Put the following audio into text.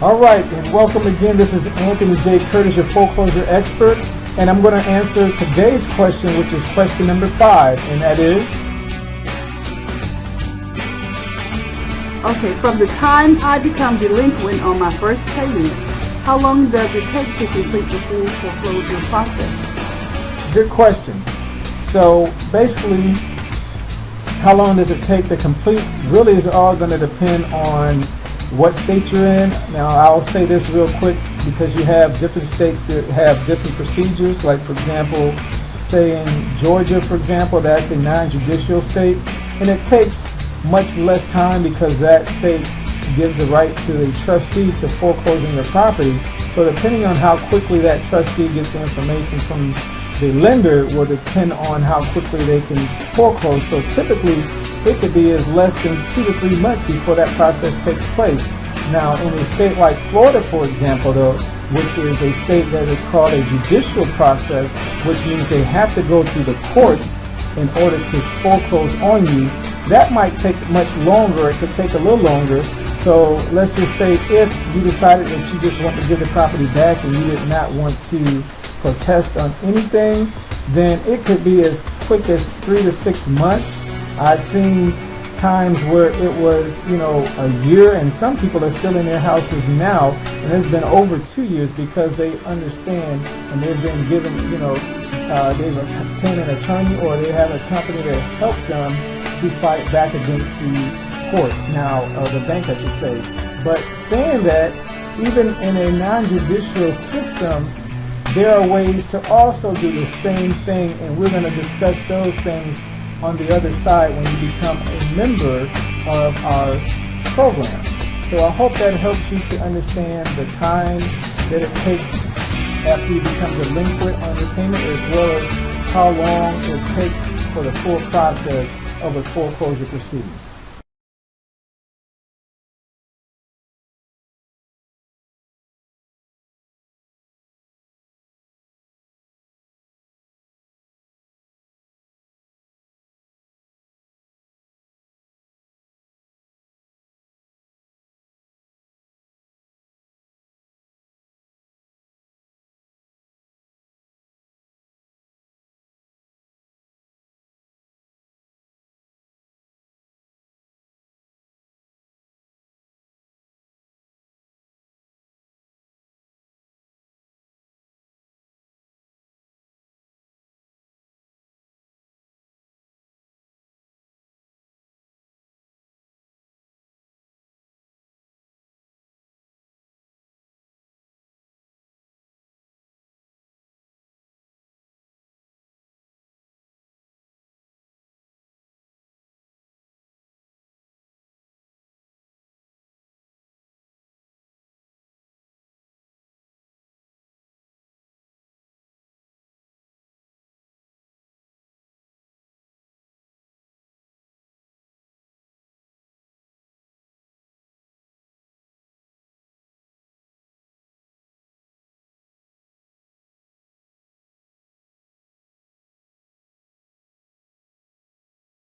All right, and welcome again. This is Anthony J. Curtis, your foreclosure expert, and I'm going to answer today's question, which is question number 5, and that is? Okay, from the time I become delinquent on my first payment, how long does it take to complete the full foreclosure process? Good question. So basically, how long does it take to complete really is all going to depend on what state you're in. Now, I'll say this real quick because you have different states that have different procedures. Like, for example, say in Georgia, for example, that's a non-judicial state, and it takes much less time because that state gives a right to a trustee to foreclose on your property. So depending on how quickly that trustee gets the information from the lender will depend on how quickly they can foreclose. So typically, it could be as less than 2 to 3 months before that process takes place. Now, in a state like Florida, for example, though, which is a state that is called a judicial process, which means they have to go through the courts in order to foreclose on you, that might take much longer. It could take a little longer. So let's just say if you decided that you just want to give the property back and you did not want to protest on anything, then it could be as quick as 3 to 6 months. I've seen times where it was, a year, and some people are still in their houses now, and it's been over 2 years because they understand and they've been given, they've obtained an attorney or they have a company that helped them to fight back against the courts now, the bank, I should say. But saying that, even in a non-judicial system, there are ways to also do the same thing, and we're going to discuss those things on the other side when you become a member of our program. So I hope that helps you to understand the time that it takes after you become delinquent on your payment, as well as how long it takes for the full process of a foreclosure proceeding.